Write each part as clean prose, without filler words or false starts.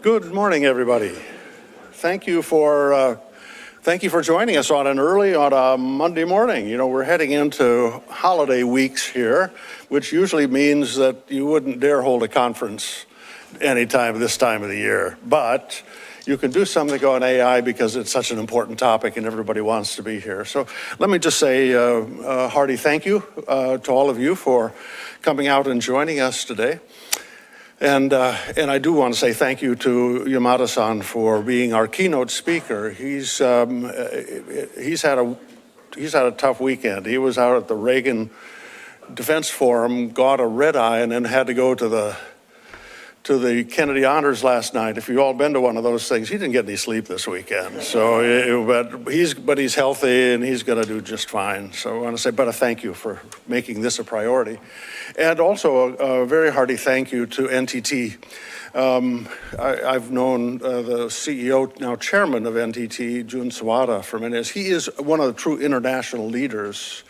Good morning, everybody. Thank you for joining us on a Monday morning. You know, we're heading into holiday weeks here, which usually means that you wouldn't dare hold a conference anytime this time of the year. But you can do something on AI because it's such an important topic and everybody wants to be here. So let me just say a hearty thank you to all of you for coming out and joining us today. And I do want to say thank you to Yamada-san for being our keynote speaker. He's had a tough weekend. He was out at the Reagan Defense Forum, got a red eye, and then had to go to the Kennedy Honors last night. If you've all been to one of those things, he didn't get any sleep this weekend. So, but he's healthy and he's going to do just fine. So I want to say, but a thank you for making this a priority. And also a very hearty thank you to NTT. I've known the CEO, now chairman of NTT, Jun Sawada, for many years. He is one of the true international leaders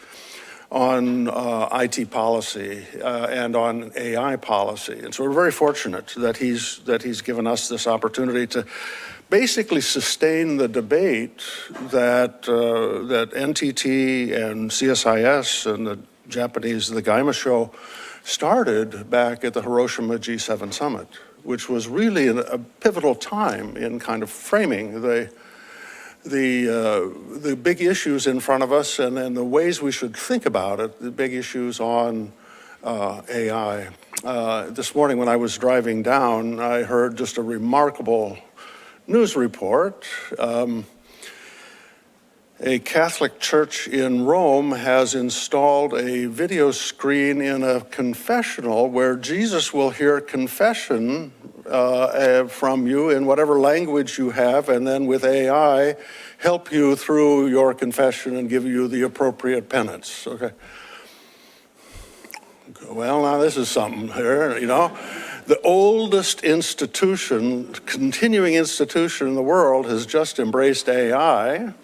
on IT policy and on AI policy. And so we're very fortunate that he's given us this opportunity to basically sustain the debate that NTT and CSIS and the Japanese, the Gaimosho, started back at the Hiroshima G7 summit, which was really a pivotal time in kind of framing the big issues in front of us and then the ways we should think about it, the big issues on AI. This morning when I was driving down, I heard just a remarkable news report. A Catholic church in Rome has installed a video screen in a confessional where Jesus will hear confession from you in whatever language you have, and then with AI, help you through your confession and give you the appropriate penance, okay? Well, now this is something here, you know. The oldest continuing institution in the world has just embraced AI.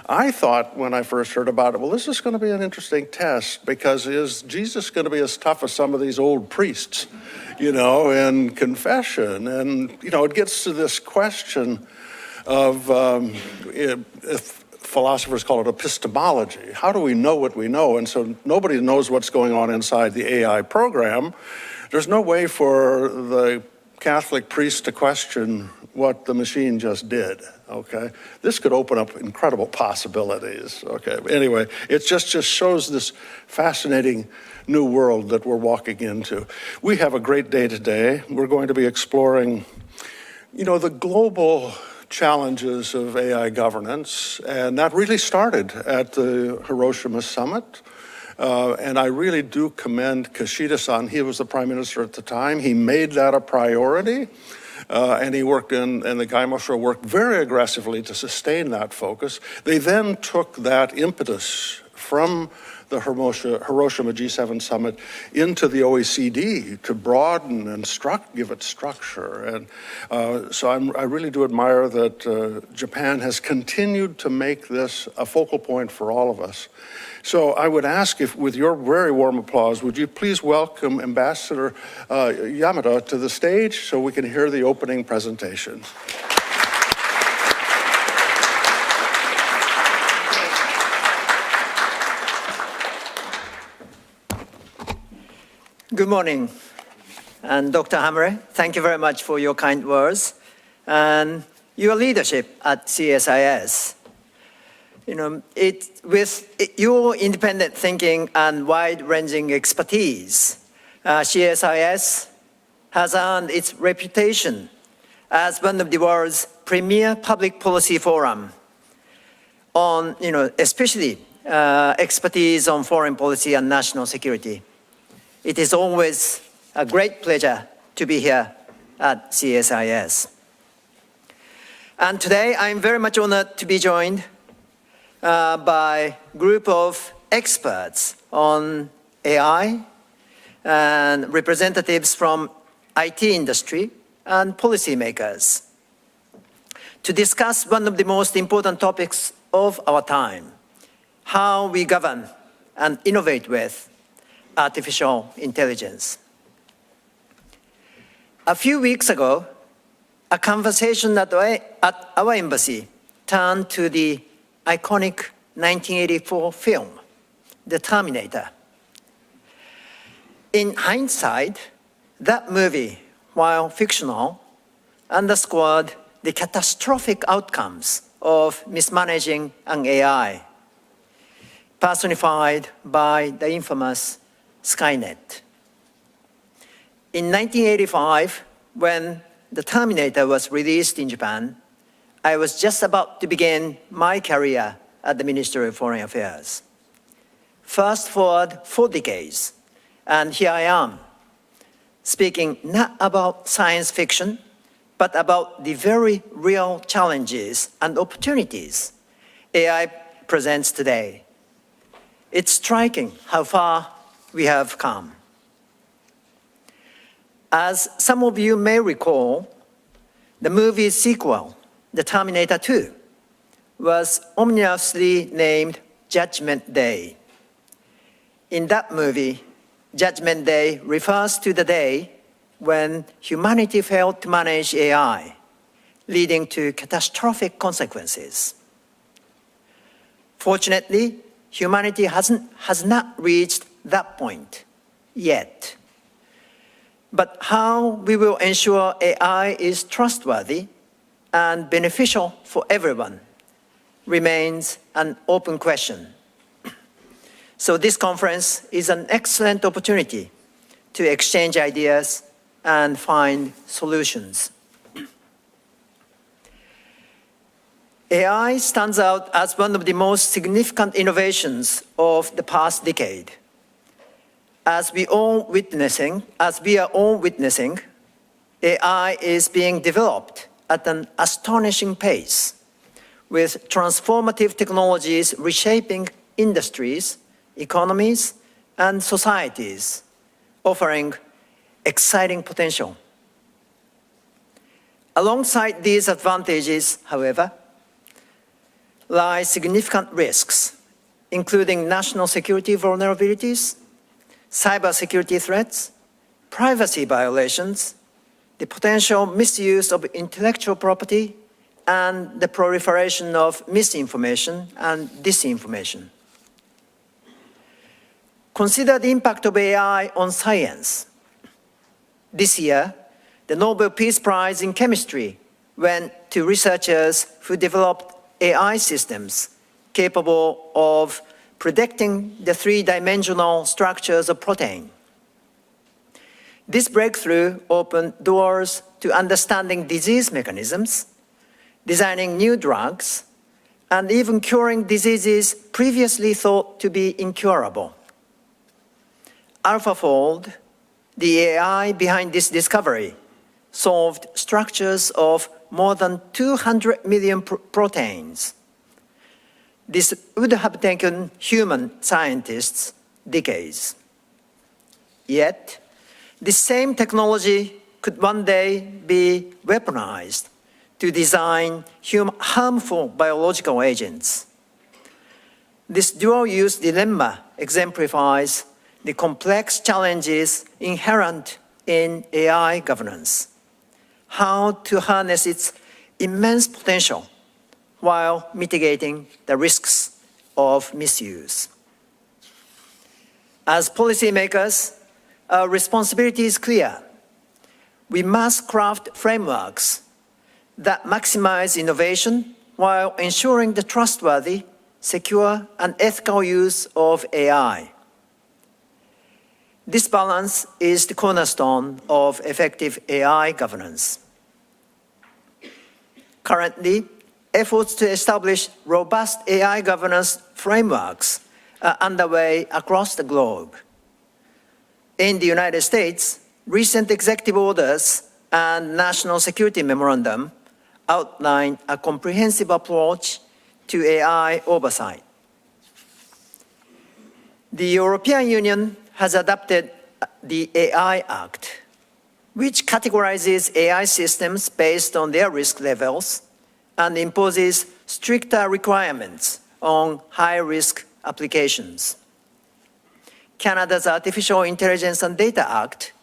I thought when I first heard about it, well, this is going to be an interesting test because is Jesus going to be as tough as some of these old priests, you know, in confession? And, you know, it gets to this question of, philosophers call it epistemology. How do we know what we know? And so nobody knows what's going on inside the AI program. There's no way for the Catholic priest to question what the machine just did, okay? This could open up incredible possibilities, okay? Anyway, it just shows this fascinating new world that we're walking into. We have a great day today. We're going to be exploring, you know, the global challenges of AI governance, and that really started at the Hiroshima summit. And I really do commend Kishida-san. He was the prime minister at the time. He made that a priority, and he worked and the Gaimosho worked very aggressively to sustain that focus. They then took that impetus from the Hiroshima G7 summit into the OECD to broaden and give it structure. And so I really do admire that Japan has continued to make this a focal point for all of us. So I would ask if, with your very warm applause, would you please welcome Ambassador Yamada to the stage so we can hear the opening presentation. Good morning, and Dr. Hamre, thank you very much for your kind words and your leadership at CSIS. You know, with your independent thinking and wide-ranging expertise, CSIS has earned its reputation as one of the world's premier public policy forum on, you know, especially expertise on foreign policy and national security. It is always a great pleasure to be here at CSIS. And today, I'm very much honored to be joined by a group of experts on AI and representatives from IT industry and policymakers to discuss one of the most important topics of our time, how we govern and innovate with artificial intelligence. A few weeks ago, a conversation at our embassy turned to the iconic 1984 film, The Terminator. In hindsight, that movie, while fictional, underscored the catastrophic outcomes of mismanaging an AI, personified by the infamous Skynet. In 1985, when The Terminator was released in Japan, I was just about to begin my career at the Ministry of Foreign Affairs. Fast forward 4 decades, and here I am, speaking not about science fiction, but about the very real challenges and opportunities AI presents today. It's striking how far we have come. As some of you may recall, the movie's sequel, The Terminator 2, was ominously named Judgment Day. In that movie, Judgment Day refers to the day when humanity failed to manage AI, leading to catastrophic consequences. Fortunately, humanity has not reached that point yet. But how we will ensure AI is trustworthy and beneficial for everyone remains an open question. So this conference is an excellent opportunity to exchange ideas and find solutions. AI stands out as one of the most significant innovations of the past decade. As we are all witnessing, AI is being developed at an astonishing pace, with transformative technologies reshaping industries, economies, and societies, offering exciting potential. Alongside these advantages, however, lie significant risks, including national security vulnerabilities, cybersecurity threats, privacy violations, the potential misuse of intellectual property, and the proliferation of misinformation and disinformation. Consider the impact of AI on science. This year, the Nobel Peace Prize in Chemistry went to researchers who developed AI systems capable of predicting the three-dimensional structures of protein. This breakthrough opened doors to understanding disease mechanisms, designing new drugs, and even curing diseases previously thought to be incurable. AlphaFold, the AI behind this discovery, solved structures of more than 200 million proteins. This would have taken human scientists decades. Yet, this same technology could one day be weaponized to design harmful biological agents. This dual-use dilemma exemplifies the complex challenges inherent in AI governance, how to harness its immense potential while mitigating the risks of misuse. As policymakers, our responsibility is clear. We must craft frameworks that maximize innovation while ensuring the trustworthy, secure, and ethical use of AI. This balance is the cornerstone of effective AI governance. Currently, efforts to establish robust AI governance frameworks are underway across the globe. In the United States, recent executive orders and national security memorandum outline a comprehensive approach to AI oversight. The European Union has adopted the AI Act, which categorizes AI systems based on their risk levels and imposes stricter requirements on high-risk applications. Canada's Artificial Intelligence and Data Act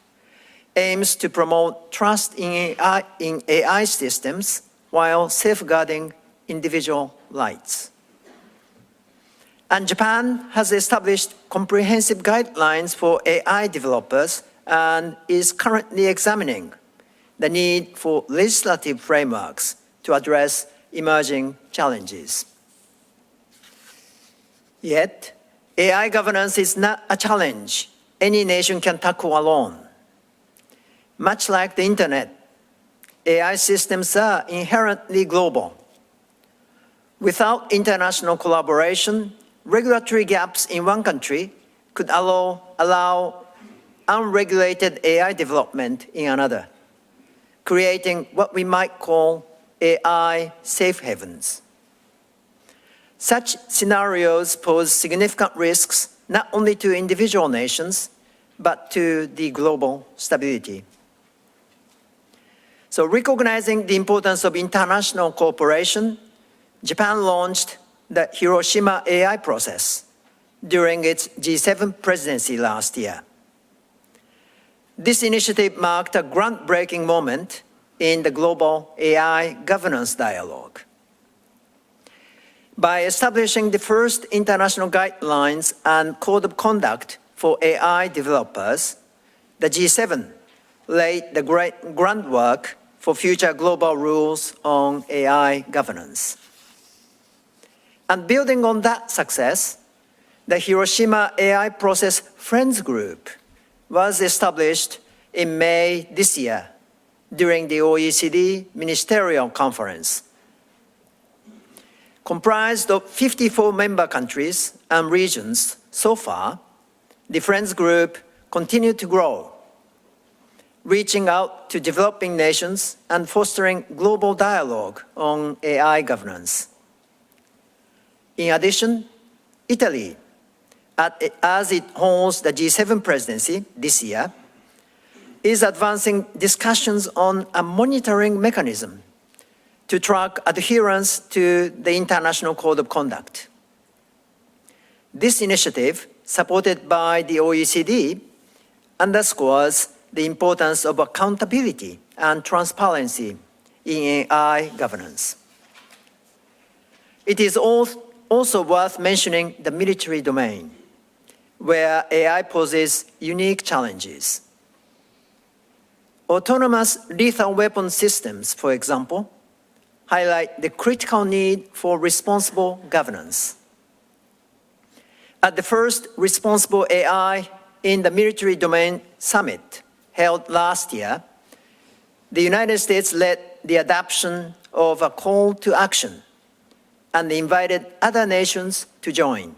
aims to promote trust in AI systems while safeguarding individual rights. And Japan has established comprehensive guidelines for AI developers and is currently examining the need for legislative frameworks to address emerging challenges. Yet, AI governance is not a challenge any nation can tackle alone. Much like the internet, AI systems are inherently global. Without international collaboration, regulatory gaps in one country could allow unregulated AI development in another, creating what we might call AI safe havens. Such scenarios pose significant risks not only to individual nations, but to the global stability. So recognizing the importance of international cooperation, Japan launched the Hiroshima AI process during its G7 presidency last year. This initiative marked a groundbreaking moment in the global AI governance dialogue. By establishing the first international guidelines and code of conduct for AI developers, the G7 laid the groundwork for future global rules on AI governance. And building on that success, the Hiroshima AI Process Friends Group was established in May this year during the OECD Ministerial Conference. Comprised of 54 member countries and regions so far, the Friends Group continued to grow, reaching out to developing nations and fostering global dialogue on AI governance. In addition, Italy, as it holds the G7 presidency this year, is advancing discussions on a monitoring mechanism to track adherence to the International Code of Conduct. This initiative, supported by the OECD, underscores the importance of accountability and transparency in AI governance. It is also worth mentioning the military domain, where AI poses unique challenges. Autonomous lethal weapon systems, for example, highlight the critical need for responsible governance. At the first Responsible AI in the Military Domain Summit held last year, the United States led the adoption of a call to action and invited other nations to join.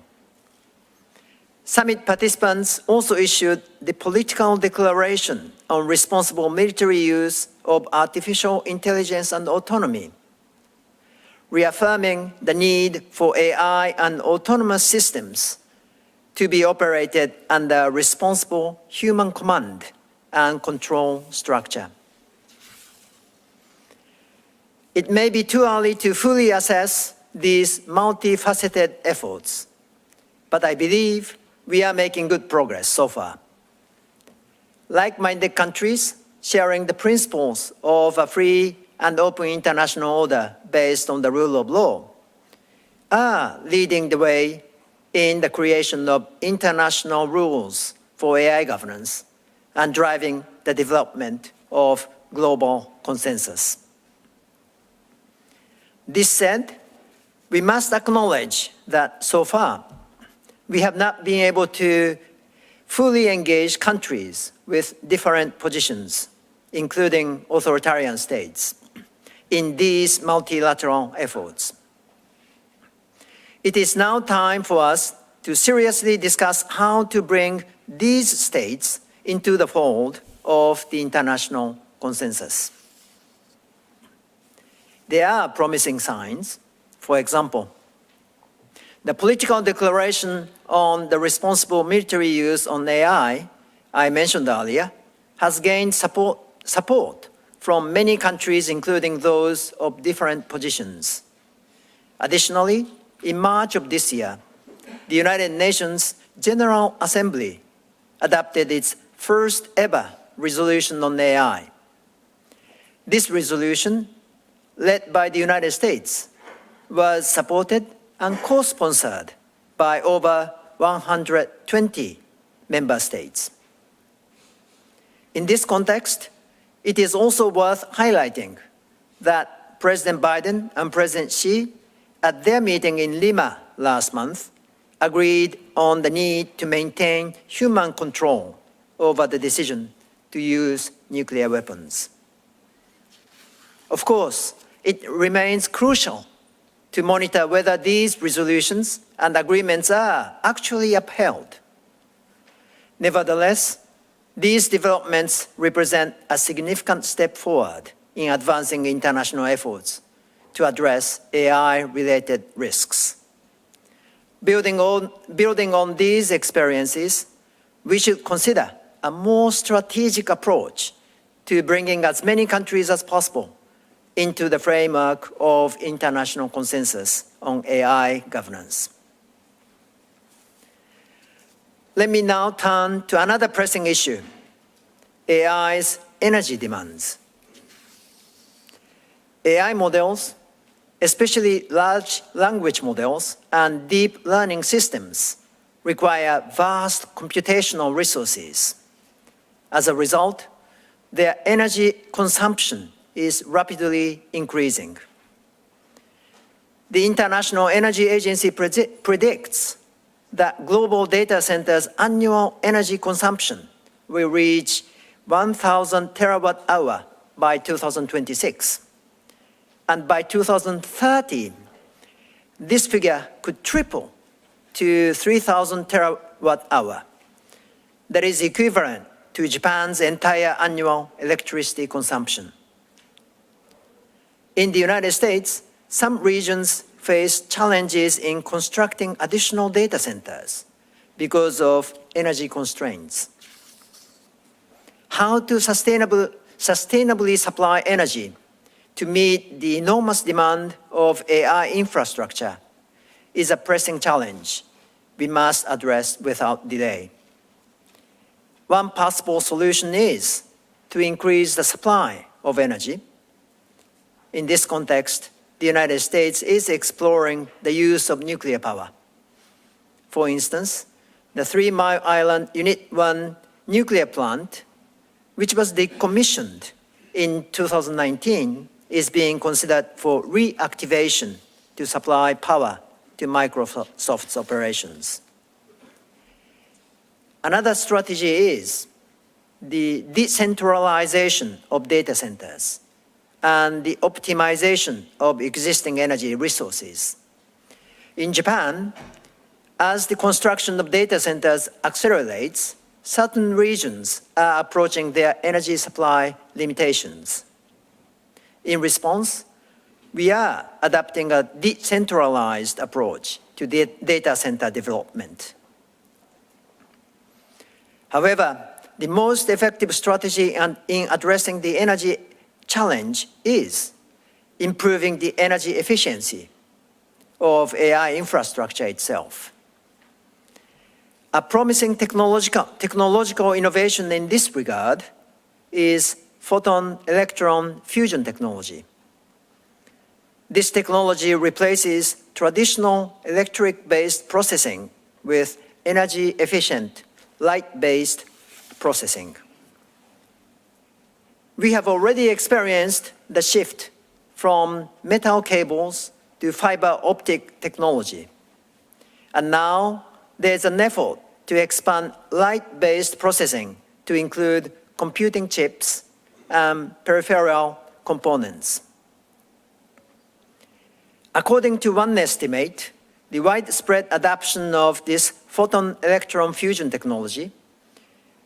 Summit participants also issued the political declaration on responsible military use of artificial intelligence and autonomy, reaffirming the need for AI and autonomous systems to be operated under responsible human command and control structure. It may be too early to fully assess these multifaceted efforts, but I believe we are making good progress so far. Like-minded countries sharing the principles of a free and open international order based on the rule of law are leading the way in the creation of international rules for AI governance and driving the development of global consensus. This said, we must acknowledge that so far, we have not been able to fully engage countries with different positions, including authoritarian states, in these multilateral efforts. It is now time for us to seriously discuss how to bring these states into the fold of the international consensus. There are promising signs. For example, the political declaration on the responsible military use on AI I mentioned earlier has gained support from many countries, including those of different positions. Additionally, in March of this year, the United Nations General Assembly adopted its first ever resolution on AI. This resolution, led by the United States, was supported and co-sponsored by over 120 member states. In this context, it is also worth highlighting that President Biden and President Xi, at their meeting in Lima last month, agreed on the need to maintain human control over the decision to use nuclear weapons. Of course, it remains crucial to monitor whether these resolutions and agreements are actually upheld. Nevertheless, these developments represent a significant step forward in advancing international efforts to address AI-related risks. Building on these experiences, we should consider a more strategic approach to bringing as many countries as possible into the framework of international consensus on AI governance. Let me now turn to another pressing issue: AI's energy demands. AI models, especially large language models and deep learning systems, require vast computational resources. As a result, their energy consumption is rapidly increasing. The International Energy Agency predicts that global data centers' annual energy consumption will reach 1,000 terawatt-hour by 2026. And by 2030, this figure could triple to 3,000 terawatt-hour. That is equivalent to Japan's entire annual electricity consumption. In the United States, some regions face challenges in constructing additional data centers because of energy constraints. How to sustainably supply energy to meet the enormous demand of AI infrastructure is a pressing challenge we must address without delay. One possible solution is to increase the supply of energy. In this context, the United States is exploring the use of nuclear power. For instance, the 3 Mile Island Unit 1 nuclear plant, which was decommissioned in 2019, is being considered for reactivation to supply power to Microsoft's operations. Another strategy is the decentralization of data centers and the optimization of existing energy resources. In Japan, as the construction of data centers accelerates, certain regions are approaching their energy supply limitations. In response, we are adopting a decentralized approach to data center development. However, the most effective strategy in addressing the energy challenge is improving the energy efficiency of AI infrastructure itself. A promising technological innovation in this regard is photon-electron fusion technology. This technology replaces traditional electric-based processing with energy-efficient, light-based processing. We have already experienced the shift from metal cables to fiber optic technology. And now there's an effort to expand light-based processing to include computing chips and peripheral components. According to one estimate, the widespread adoption of this photon-electron fusion technology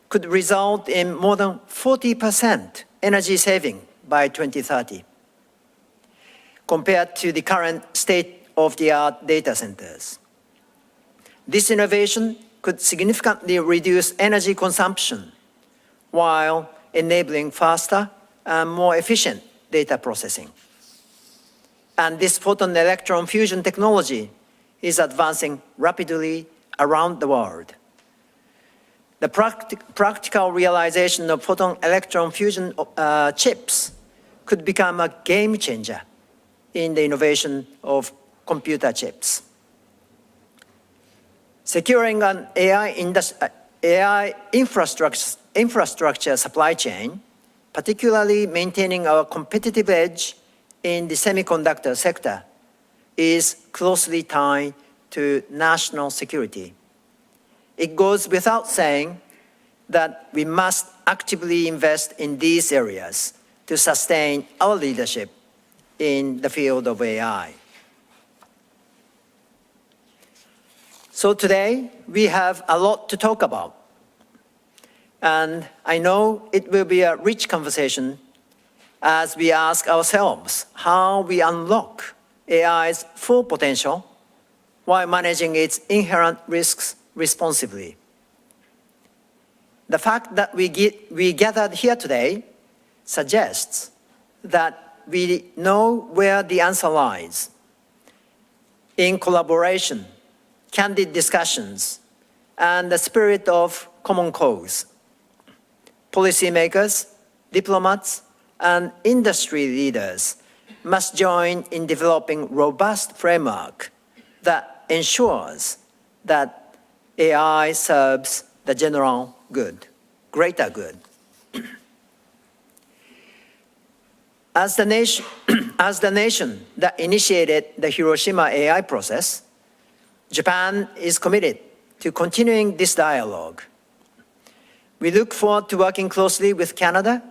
could result in more than 40% energy saving by 2030, compared to the current state-of-the-art data centers. This innovation could significantly reduce energy consumption while enabling faster and more efficient data processing. And this photon-electron fusion technology is advancing rapidly around the world. the practical realization of photon-electron fusion chips could become a game changer in the innovation of computer chips. Securing an AI infrastructure supply chain, particularly maintaining our competitive edge in the semiconductor sector, is closely tied to national security. It goes without saying that we must actively invest in these areas to sustain our leadership in the field of AI. So today, we have a lot to talk about. And I know it will be a rich conversation as we ask ourselves how we unlock AI's full potential while managing its inherent risks responsibly. The fact that we gathered here today suggests that we know where the answer lies. In collaboration, candid discussions, and the spirit of common cause, policymakers, diplomats, and industry leaders must join in developing robust framework that ensures that AI serves the general good, greater good. As the nation that initiated the Hiroshima AI process, Japan is committed to continuing this dialogue. We look forward to working closely with Canada,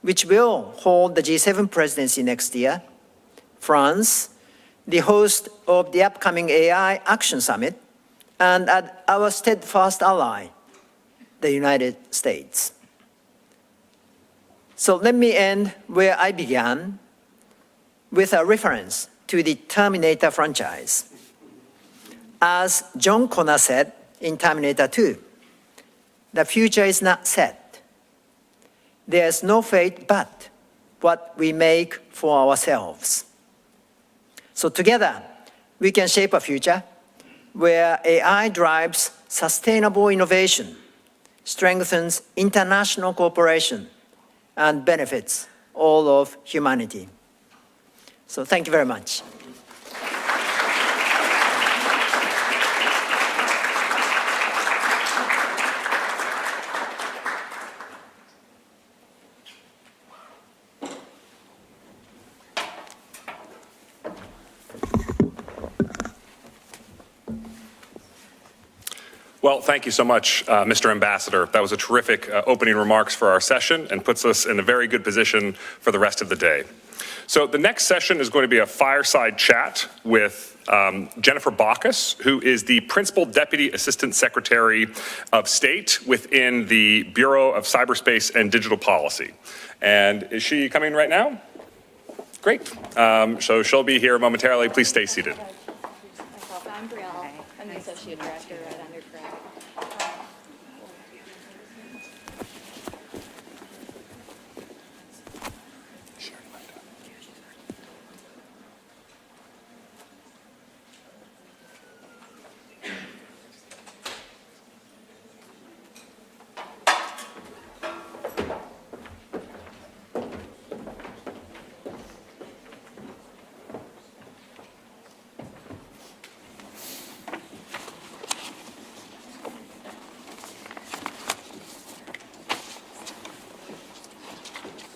which will hold the G7 presidency next year, France, the host of the upcoming AI Action Summit, and our steadfast ally, the United States. So let me end where I began, with a reference to the Terminator franchise. As John Connor said in Terminator 2, the future is not set. There's no fate but what we make for ourselves. So together, we can shape a future where AI drives sustainable innovation, strengthens international cooperation, and benefits all of humanity. So thank you very much. Well, thank you so much, Mr. Ambassador. That was a terrific opening remarks for our session and puts us in a very good position for the rest of the day. So the next session is going to be a fireside chat with Jennifer Baucus, who is the Principal Deputy Assistant Secretary of State within the Bureau of Cyberspace and Digital Policy. And is she coming right now? Great. So she'll be here momentarily. Please stay seated. I'm Brielle. I'm the Associate Director at Undergrad.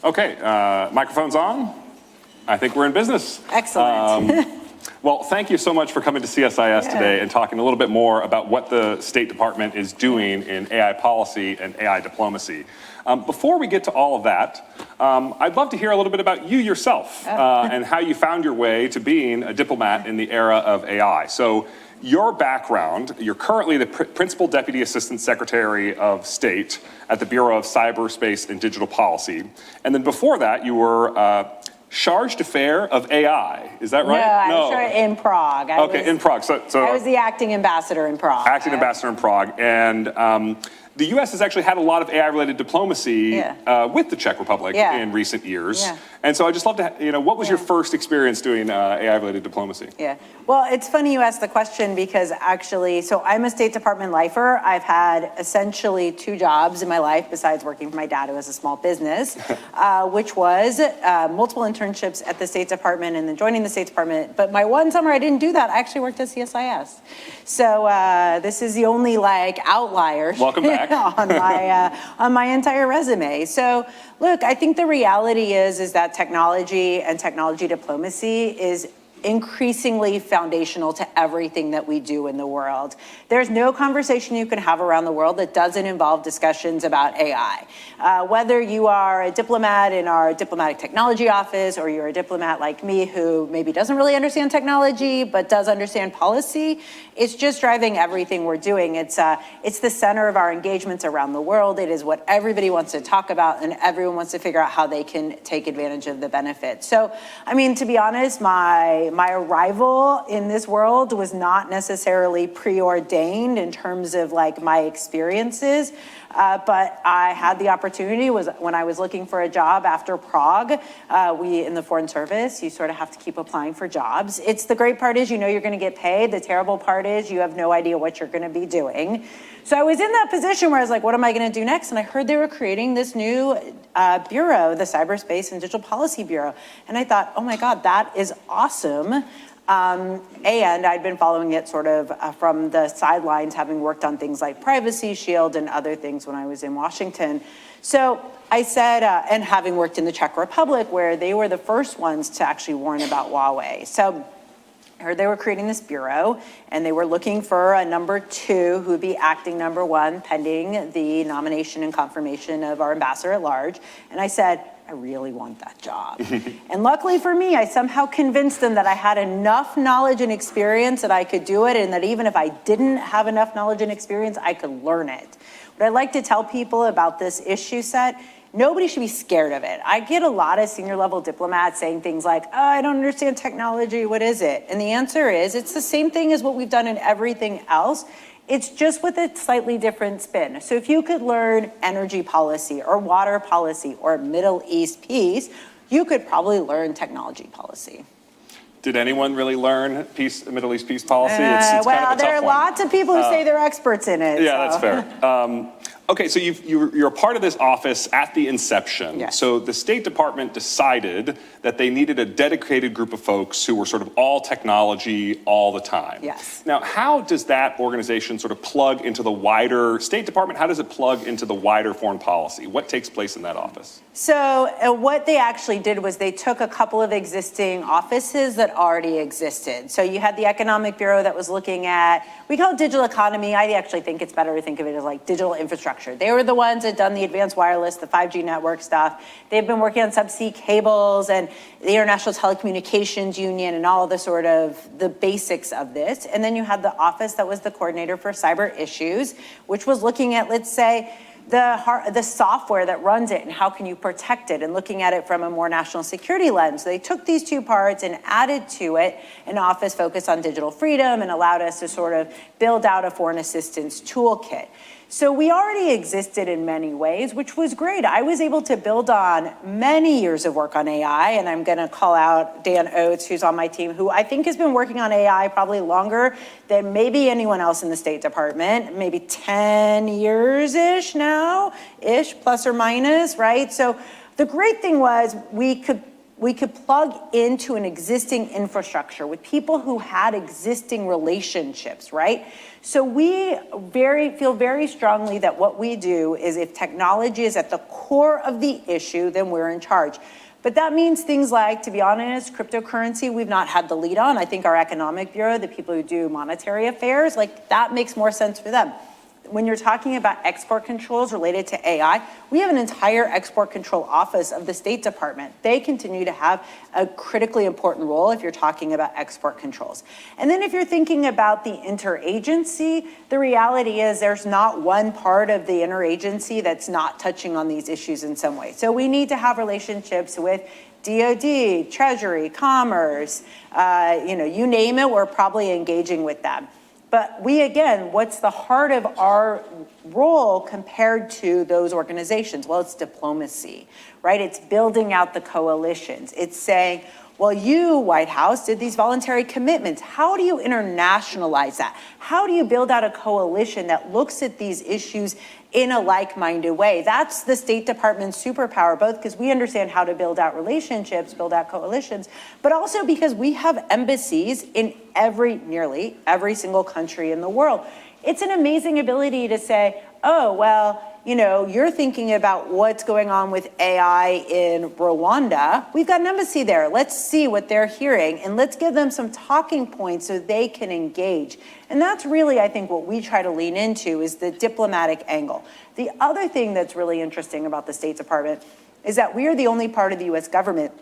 Okay, microphone's on. I think we're in business. Excellent. Well, thank you so much for coming to CSIS today and talking a little bit more about what the State Department is doing in AI policy and AI diplomacy. Before we get to all of that, I'd love to hear a little bit about you yourself and how you found your way to being a diplomat in the era of AI. So your background, you're currently the Principal Deputy Assistant Secretary of State at the Bureau of Cyberspace and Digital Policy. And then before that, you were Charge d'Affaires of AI. Is that right? No, I was in Prague. In Prague. So I was the acting ambassador in Prague. Acting ambassador in Prague. And the U.S. has actually had a lot of AI-related diplomacy with the Czech Republic in recent years. And so I just love to, what was your first experience doing AI-related diplomacy? Yeah. Well, it's funny you asked the question because actually, so I'm a State Department lifer. I've had essentially 2 jobs in my life besides working for my dad, who has a small business, which was multiple internships at the State Department and then joining the State Department. But my one summer I didn't do that. I actually worked at CSIS. So this is the only outlier. Welcome back. on my entire resume. So look, I think the reality is that technology and technology diplomacy is increasingly foundational to everything that we do in the world. There's no conversation you can have around the world that doesn't involve discussions about AI. Whether you are a diplomat in our diplomatic technology office, or you're a diplomat like me who maybe doesn't really understand technology but does understand policy, it's just driving everything we're doing. It's the center of our engagements around the world. It is what everybody wants to talk about, and everyone wants to figure out how they can take advantage of the benefits. So, I mean, to be honest, my arrival in this world was not necessarily preordained in terms of my experiences, but I had the opportunity when I was looking for a job after Prague. In the Foreign Service, you sort of have to keep applying for jobs. The great part is you're going to get paid. The terrible part is you have no idea what you're going to be doing. So I was in that position where I was like, what am I going to do next? And I heard they were creating this new bureau, the Cyberspace and Digital Policy Bureau. And I thought, oh my God, that is awesome. And I'd been following it sort of from the sidelines, having worked on things like Privacy Shield and other things when I was in Washington. So I said, and having worked in the Czech Republic, where they were the first ones to actually warn about Huawei. So I heard they were creating this bureau, and they were looking for a number 2 who would be acting number 1 pending the nomination and confirmation of our ambassador at large. And I said, I really want that job. And luckily for me, I somehow convinced them that I had enough knowledge and experience that I could do it, and that even if I didn't have enough knowledge and experience, I could learn it. What I like to tell people about this issue set, nobody should be scared of it. I get a lot of senior level diplomats saying things like, oh, I don't understand technology, what is it? And the answer is, it's the same thing as what we've done in everything else. It's just with a slightly different spin. So if you could learn energy policy or water policy or Middle East peace, you could probably learn technology policy. Did anyone really learn Middle East peace policy? It's kind of a tough one. There are lots of people who say they're experts in it. Yeah, so. That's fair. Okay, so you're a part of this office at the inception. Yes. So the State Department decided that they needed a dedicated group of folks who were sort of all technology all the time. Yes. Now, how does that organization sort of plug into the wider State Department? How does it plug into the wider foreign policy? What takes place in that office? So what they actually did was they took a couple of existing offices that already existed. So you had the Economic Bureau that was looking at, we call it digital economy. I actually think it's better to think of it as like digital infrastructure. They were the ones that done the advanced wireless, the 5G network stuff. They've been working on subsea cables and the International Telecommunications Union and all of the sort of the basics of this. And then you had the office that was the coordinator for cyber issues, which was looking at, let's say, the software that runs it and how can you protect it, and looking at it from a more national security lens. So they took these two parts and added to it an office focused on digital freedom and allowed us to sort of build out a foreign assistance toolkit. So we already existed in many ways, which was great. I was able to build on many years of work on AI, and I'm going to call out Dan Oates, who's on my team, who I think has been working on AI probably longer than maybe anyone else in the State Department, maybe 10 years-ish now, plus or minus, right? So the great thing was we could plug into an existing infrastructure with people who had existing relationships, right? So we feel very strongly that what we do is, if technology is at the core of the issue, then we're in charge. But that means things like, to be honest, cryptocurrency, we've not had the lead on. I think our Economic Bureau, the people who do monetary affairs, like that makes more sense for them. When you're talking about export controls related to AI, we have an entire export control office of the State Department. They continue to have a critically important role if you're talking about export controls. And then if you're thinking about the interagency, the reality is there's not one part of the interagency that's not touching on these issues in some way. So we need to have relationships with DOD, Treasury, Commerce, you name it, we're probably engaging with them. But we, again, what's the heart of our role compared to those organizations? Well, it's diplomacy, right? It's building out the coalitions. It's saying, well, you, White House, did these voluntary commitments. How do you internationalize that? How do you build out a coalition that looks at these issues in a like-minded way? That's the State Department's superpower, both because we understand how to build out relationships, build out coalitions, but also because we have embassies in nearly every single country in the world. It's an amazing ability to say, oh, well, you're thinking about what's going on with AI in Rwanda. We've got an embassy there. Let's see what they're hearing, and let's give them some talking points so they can engage. And that's really, I think, what we try to lean into is the diplomatic angle. The other thing that's really interesting about the State Department is that we are the only part of the U.S. government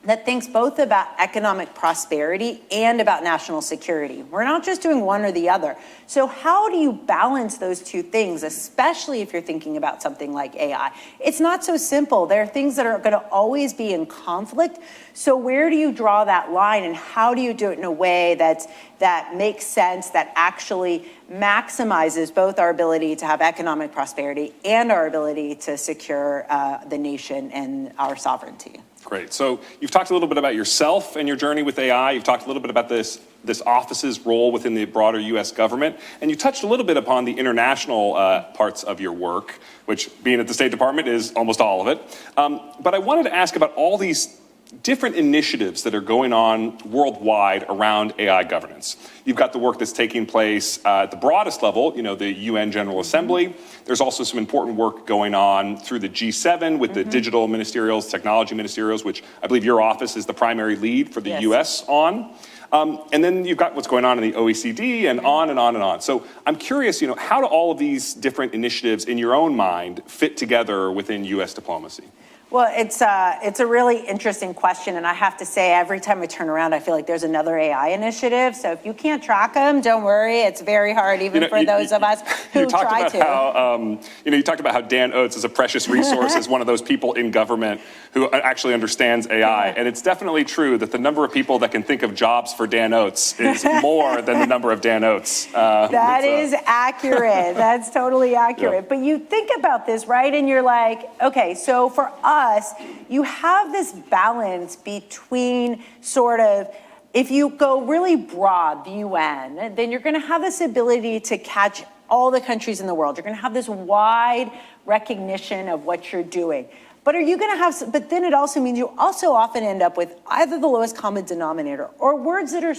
that thinks both about economic prosperity and about national security. We're not just doing one or the other. So how do you balance those two things, especially if you're thinking about something like AI? It's not so simple. There are things that are going to always be in conflict. So where do you draw that line, and how do you do it in a way that makes sense, that actually maximizes both our ability to have economic prosperity and our ability to secure the nation and our sovereignty? Great. So you've talked a little bit about yourself and your journey with AI. You've talked a little bit about this office's role within the broader U.S. government. And you touched a little bit upon the international parts of your work, which, being at the State Department, is almost all of it. But I wanted to ask about all these different initiatives that are going on worldwide around AI governance. You've got the work that's taking place at the broadest level, the UN General Assembly. There's also some important work going on through the G7 with the digital ministerials, technology ministerials, which I believe your office is the primary lead for the US on. And then you've got what's going on in the OECD and on and on and on. So I'm curious, how do all of these different initiatives in your own mind fit together within US diplomacy? Well, it's a really interesting question, and I have to say, every time I turn around, I feel like there's another AI initiative. So if you can't track them, don't worry. It's very hard, even for those of us who try to. You talked about how Dan Oates is a precious resource as one of those people in government who actually understands AI, and it's definitely true that the number of people that can think of jobs for Dan Oates is more than the number of Dan Oates. That is accurate. That's totally accurate. Yeah. But you think about this, right? And you're like, okay, so for us, you have this balance between sort of, if you go really broad, the UN, then you're going to have this ability to catch all the countries in the world. You're going to have this wide recognition of what you're doing. But are you going to have, but then it also means you also often end up with either the lowest common denominator or words that are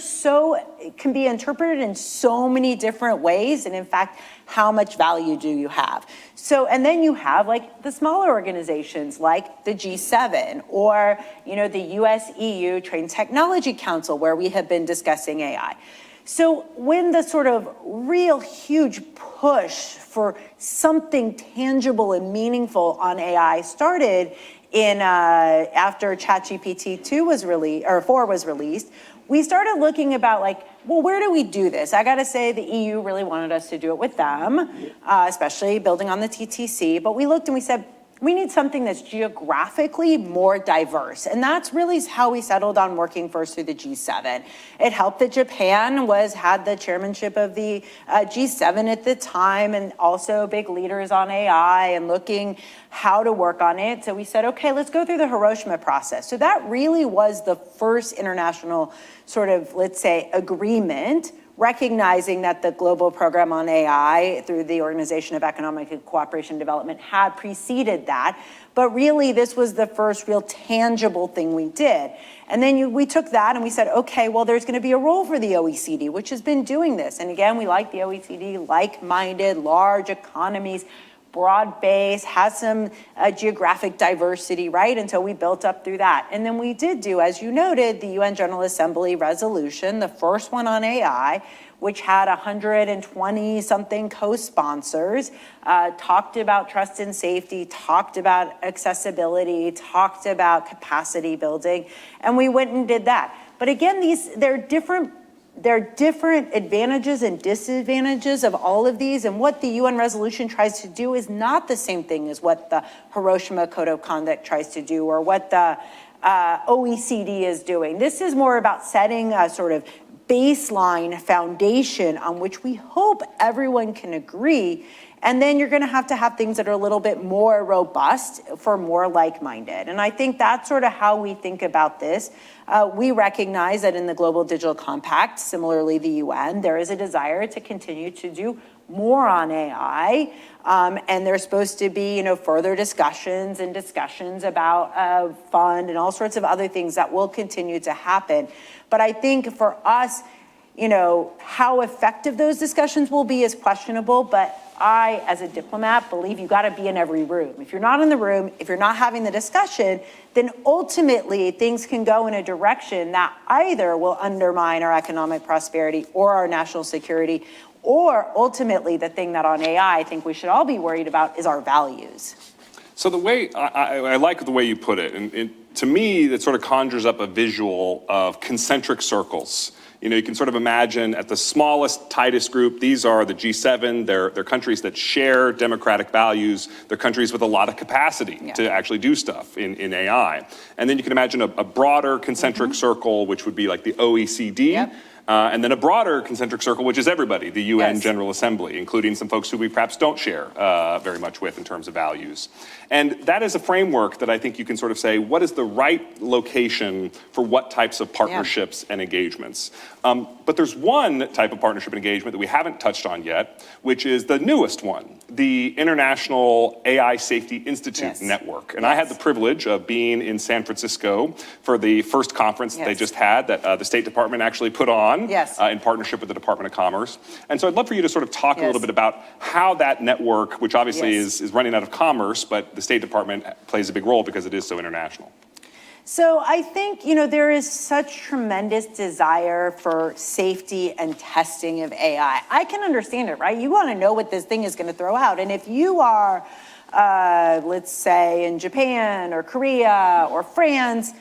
can be interpreted in so many different ways. And in fact, how much value do you have? So, and then you have like the smaller organizations like the G7 or, the US-EU Trade Technology Council, where we have been discussing AI. So when the sort of real huge push for something tangible and meaningful on AI started after ChatGPT 2 was released, or 4 was released, we started looking about where do we do this? I gotta say the EU really wanted us to do it with them, especially building on the TTC, but we looked and we said, we need something that's geographically more diverse. And that's really how we settled on working first through the G7. It helped that Japan had the chairmanship of the G7 at the time, and also big leaders on AI and looking how to work on it. So we said, okay, let's go through the Hiroshima process. So that really was the first international sort of, let's say, agreement, recognizing that the global program on AI through the Organization of Economic Cooperation and Development had preceded that. But really, this was the first real tangible thing we did. And then we took that and we said, okay, well, there's going to be a role for the OECD, which has been doing this. And again, we like the OECD, like-minded, large economies, broad base, has some geographic diversity, right? And so we built up through that. And then we did do, as you noted, the UN General Assembly resolution, the first one on AI, which had 120-something co-sponsors, talked about trust and safety, talked about accessibility, talked about capacity building, and we went and did that. But again, there are different advantages and disadvantages of all of these, and what the UN resolution tries to do is not the same thing as what the Hiroshima Code of Conduct tries to do or what the OECD is doing. This is more about setting a sort of baseline foundation on which we hope everyone can agree. And then you're going to have things that are a little bit more robust for more like-minded. And I think that's sort of how we think about this. We recognize that in the Global Digital Compact, similarly the UN, there is a desire to continue to do more on AI. And there's supposed to be, further discussions about fund and all sorts of other things that will continue to happen. But I think for us, how effective those discussions will be is questionable, but I, as a diplomat, believe you got to be in every room. If you're not in the room, if you're not having the discussion, then ultimately things can go in a direction that either will undermine our economic prosperity or our national security, or ultimately the thing that on AI I think we should all be worried about is our values. So the way, I like the way you put it, and to me, it sort of conjures up a visual of concentric circles. You can sort of imagine at the smallest, tightest group, these are the G7, they're countries that share democratic values, they're countries with a lot of capacity to actually do stuff in AI. And then you can imagine a broader concentric circle, which would be like the OECD, and then a broader concentric circle, which is everybody, the UN General Assembly, including some folks who we perhaps don't share very much with in terms of values. And that is a framework that I think you can sort of say, what is the right location for what types of partnerships and engagements? But there's one type of partnership and engagement that we haven't touched on yet, which is the newest one, the International AI Safety Institute Network. And I had the privilege of being in San Francisco for the first conference that they just had that the State Department actually put on in partnership with the Department of Commerce. And so I'd love for you to sort of talk a little bit about how that network, which obviously is running out of commerce, but the State Department plays a big role because it is so international. So I think, there is such tremendous desire for safety and testing of AI. I can understand it, right? You want to know what this thing is going to throw out. And if you are, let's say, in Japan or Korea or France,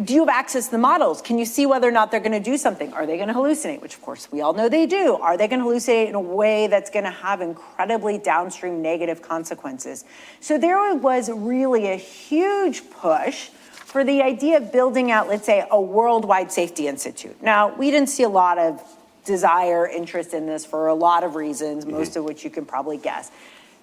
do you have access to the models? Can you see whether or not they're going to do something? Are they going to hallucinate? Which, of course, we all know they do. Are they going to hallucinate in a way that's going to have incredibly downstream negative consequences? So there was really a huge push for the idea of building out, let's say, a worldwide safety institute. Now, we didn't see a lot of desire, interest in this for a lot of reasons, most of which you can probably guess.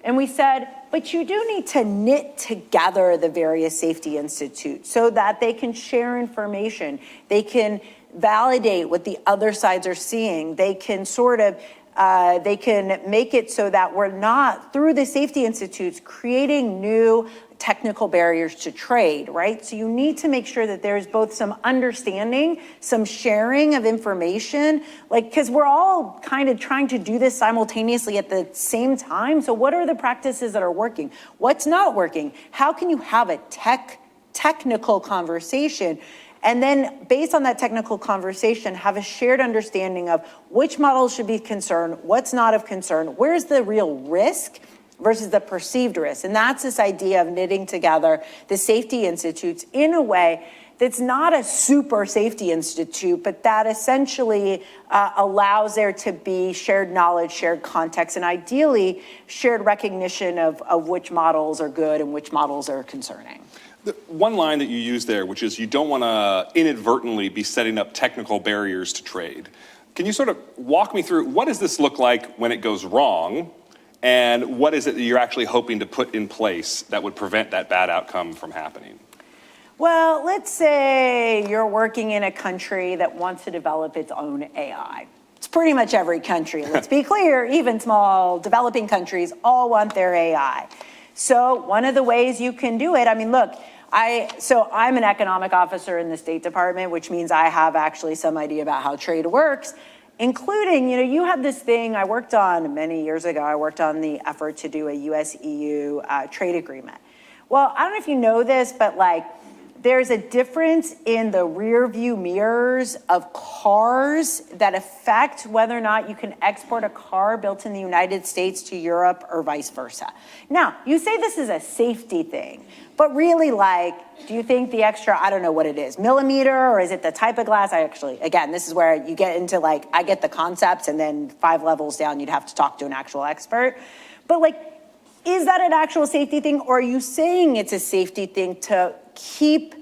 And we said, but you do need to knit together the various safety institutes so that they can share information. They can validate what the other sides are seeing. They can they can make it so that we're not, through the safety institutes, creating new technical barriers to trade, right? So you need to make sure that there's both some understanding, some sharing of information, because we're all kind of trying to do this simultaneously at the same time. So what are the practices that are working? What's not working? How can you have a technical conversation? And then based on that technical conversation, have a shared understanding of which models should be concerned, what's not of concern, where's the real risk versus the perceived risk. And that's this idea of knitting together the safety institutes in a way that's not a super safety institute, but that essentially allows there to be shared knowledge, shared context, and ideally shared recognition of which models are good and which models are concerning. One line that you use there, which is you don't want to inadvertently be setting up technical barriers to trade. Can you sort of walk me through, what does this look like when it goes wrong? And what is it that you're actually hoping to put in place that would prevent that bad outcome from happening? Well, let's say you're working in a country that wants to develop its own AI. It's pretty much every country. Let's be clear, even small developing countries all want their AI. So one of the ways you can do it, look, I'm an economic officer in the State Department, which means I have actually some idea about how trade works. Including, you have this thing I worked on many years ago. I worked on the effort to do a US-EU trade agreement. Well, I don't know if you know this, but there's a difference in the rear view mirrors of cars that affect whether or not you can export a car built in the United States to Europe or vice versa. Now, you say this is a safety thing, but really do you think the extra, I don't know what it is, millimeter, or is it the type of glass? Again, this is where you get into I get the concepts and then 5 levels down, you'd have to talk to an actual expert. But is that an actual safety thing, or are you saying it's a safety thing to keep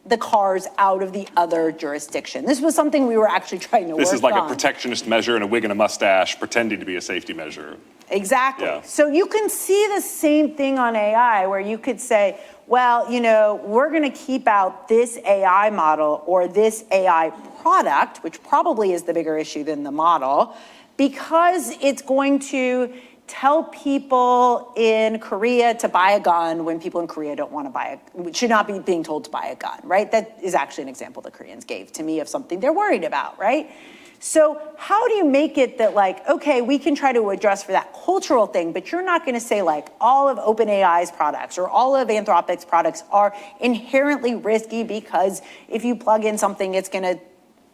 the cars out of the other jurisdiction. This was something we were actually trying to work on. This is like a protectionist measure and a wig and a mustache pretending to be a safety measure. Exactly. Yeah. So you can see the same thing on AI where you could say, well, you know, we're going to keep out this AI model or this AI product, which probably is the bigger issue than the model, because it's going to tell people in Korea to buy a gun when people in Korea don't want to buy should not be being told to buy a gun, right? That is actually an example the Koreans gave to me of something they're worried about, right? So how do you make it that like, okay, we can try to address for that cultural thing, but you're not going to say like all of OpenAI's products or all of Anthropic's products are inherently risky because if you plug in something, it's going to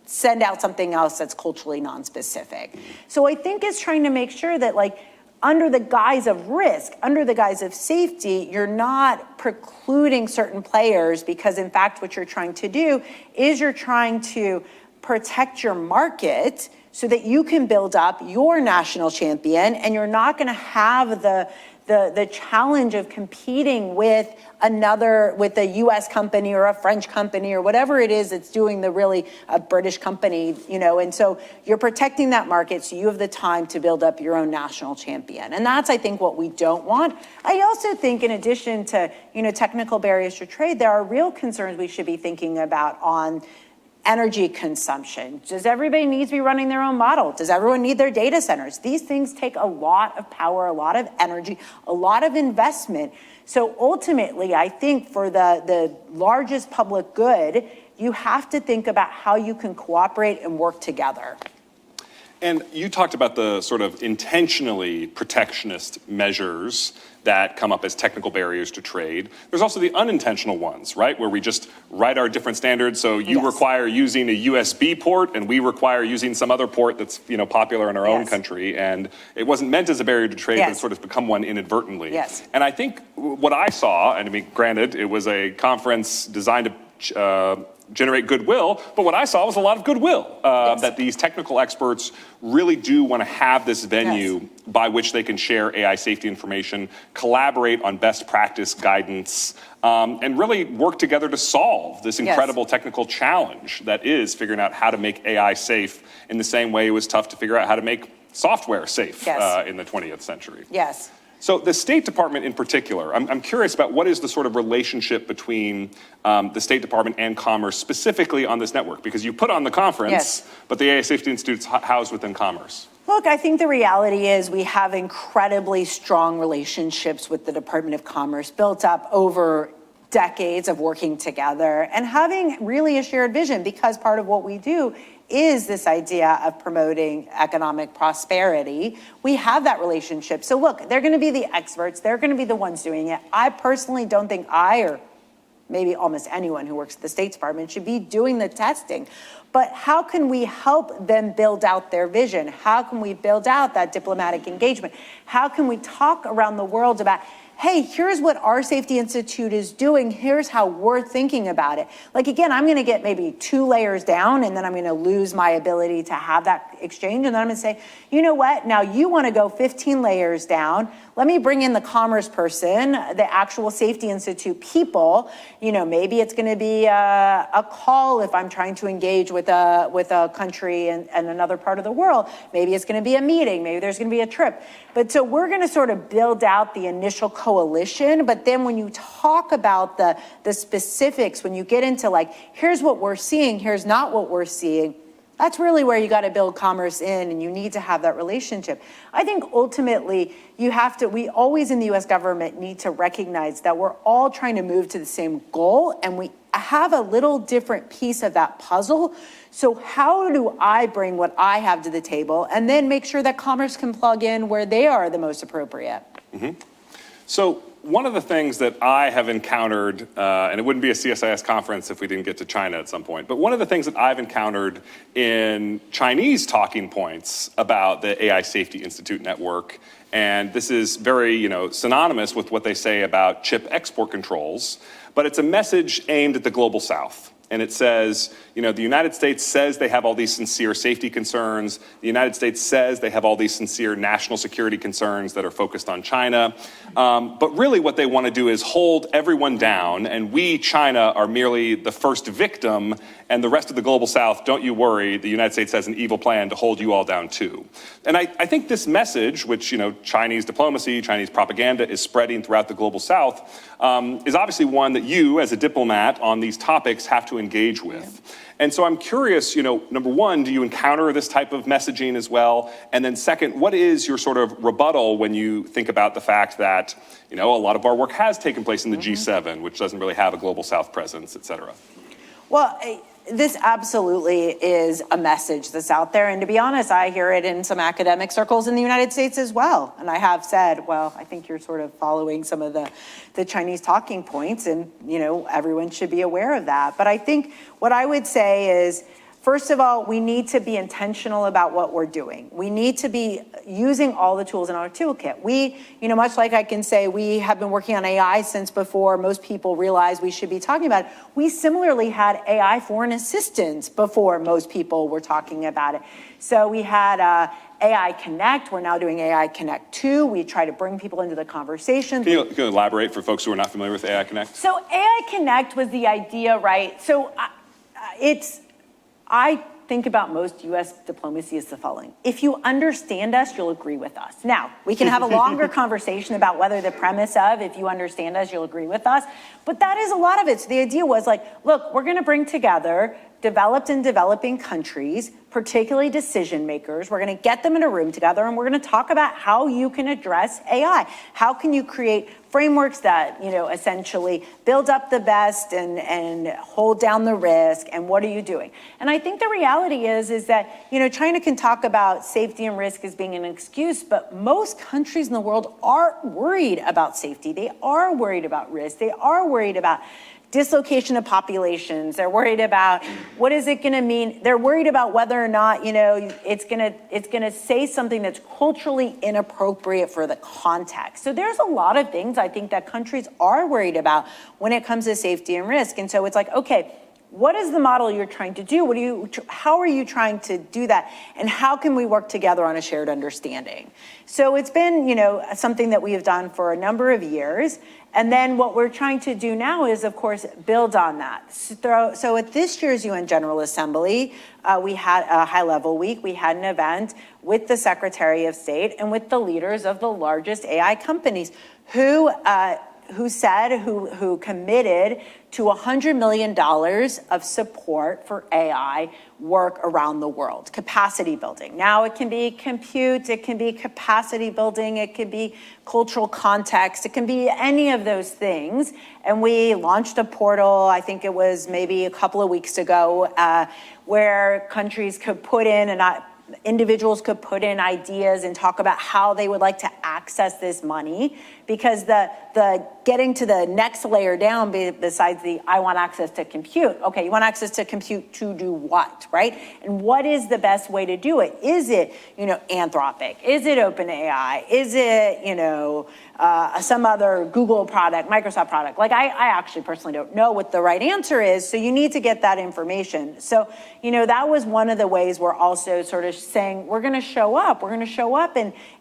send out something else that's culturally non-specific. So I think it's trying to make sure that like under the guise of risk, under the guise of safety, you're not precluding certain players because in fact what you're trying to do is you're trying to protect your market so that you can build up your national champion and you're not going to have the challenge of competing with with a US company or a French company or whatever it is that's doing a British company, you know, and so you're protecting that market so you have the time to build up your own national champion. And that's, I think, what we don't want. I also think in addition to, you know, technical barriers to trade, there are real concerns we should be thinking about on energy consumption. Does everybody need to be running their own model? Does everyone need their data centers? These things take a lot of power, a lot of energy, a lot of investment. So ultimately, I think for the largest public good, you have to think about how you can cooperate and work together. And you talked about the sort of intentionally protectionist measures that come up as technical barriers to trade. There's also the unintentional ones, right? Where we just write our different standards. So you require using a USB port and we require using some other port that's, you know, popular in our own country. And it wasn't meant as a barrier to trade, but it's sort of become one inadvertently. Yes. And I think what I saw, and I mean, granted, it was a conference designed to generate goodwill, but what I saw was a lot of goodwill, that these technical experts really do want to have this venue by which they can share AI safety information, collaborate on best practice guidance, and really work together to solve this incredible technical challenge that is figuring out how to make AI safe in the same way it was tough to figure out how to make software safe in the 20th century. Yes. So the State Department in particular, I'm curious about what is the sort of relationship between the State Department and Commerce specifically on this network? Because you put on the conference, but the AI Safety Institute's housed within Commerce. Look, I think the reality is we have incredibly strong relationships with the Department of Commerce built up over decades of working together and having really a shared vision because part of what we do is this idea of promoting economic prosperity. We have that relationship. So look, they're going to be the experts. They're going to be the ones doing it. I personally don't think or maybe almost anyone who works at the State Department should be doing the testing. But how can we help them build out their vision? How can we build out that diplomatic engagement? How can we talk around the world about, hey, here's what our Safety Institute is doing. Here's how we're thinking about it. Like, again, I'm going to get maybe 2 layers down, and then I'm going to lose my ability to have that exchange. And then I'm going to say, you know what? Now you want to go 15 layers down. Let me bring in the commerce person, the actual Safety Institute people. You know, maybe it's going to be a call if I'm trying to engage with a country and another part of the world. Maybe it's going to be a meeting. Maybe there's going to be a trip. But so we're going to sort of build out the initial coalition. But then when you talk about the specifics, when you get into like, here's what we're seeing, here's not what we're seeing, that's really where you got to build commerce in, and you need to have that relationship. I think ultimately we always in the US government need to recognize that we're all trying to move to the same goal, and we have a little different piece of that puzzle. So how do I bring what I have to the table and then make sure that commerce can plug in where they are the most appropriate? Mm-hmm. So one of the things that I have encountered, and it wouldn't be a CSIS conference if we didn't get to China at some point, but one of the things that I've encountered in Chinese talking points about the AI Safety Institute network, and this is very, synonymous with what they say about chip export controls, but it's a message aimed at the global South. And it says, the United States says they have all these sincere safety concerns. The United States says they have all these sincere national security concerns that are focused on China. But really what they want to do is hold everyone down, and we, China, are merely the first victim, and the rest of the global south, don't you worry, the United States has an evil plan to hold you all down too. And I think this message, which Chinese diplomacy, Chinese propaganda is spreading throughout the global south, is obviously one that you, as a diplomat on these topics, have to engage with. And so I'm curious, number one, do you encounter this type of messaging as well? And then second, what is your sort of rebuttal when you think about the fact that, a lot of our work has taken place in the G7, which doesn't really have a global south presence, et cetera? Well, this absolutely is a message that's out there. And to be honest, I hear it in some academic circles in the United States as well. And I have said, well, I think you're sort of following some of the Chinese talking points, and, everyone should be aware of that. But I think what I would say is, first of all, we need to be intentional about what we're doing. We need to be using all the tools in our toolkit. We, much like I can say we have been working on AI since before most people realized we should be talking about it, we similarly had AI foreign assistance before most people were talking about it. So we had AI Connect. We're now doing AI Connect 2. We try to bring people into the conversation. Can you elaborate for folks who are not familiar with AI Connect? So AI Connect was the idea, right? So I think about most U.S. diplomacy as the following. If you understand us, you'll agree with us. Now, we can have a longer conversation about whether the premise of, if you understand us, you'll agree with us. But that is a lot of it. So the idea was look, we're going to bring together developed and developing countries, particularly decision makers. We're going to get them in a room together, and we're going to talk about how you can address AI. How can you create frameworks that, essentially build up the best and hold down the risk, and what are you doing? And I think the reality is that, China can talk about safety and risk as being an excuse, but most countries in the world are worried about safety. They are worried about risk. They are worried about dislocation of populations. They're worried about what is it going to mean. They're worried about whether or not, it's going to say something that's culturally inappropriate for the context. So there's a lot of things I think that countries are worried about when it comes to safety and risk. And so it's okay, what is the model you're trying to do? How are you trying to do that? And how can we work together on a shared understanding? So it's been, something that we have done for a number of years. And then what we're trying to do now is, of course, build on that. So at this year's UN General Assembly, we had a high-level week. We had an event with the Secretary of State and with the leaders of the largest AI companies who committed to $100 million of support for AI work around the world, capacity building. Now it can be compute, it can be capacity building, it can be cultural context, it can be any of those things. And we launched a portal, I think it was maybe a couple of weeks ago, where countries could put in individuals could put in ideas and talk about how they would like to access this money, because the getting to the next layer down, besides the I want access to compute. Okay, you want access to compute to do what, right? And what is the best way to do it? Is it, Anthropic? Is it OpenAI? Is it, some other Google product, Microsoft product? I actually personally don't know what the right answer is, so you need to get that information. So, that was one of the ways we're also sort of saying, we're going to show up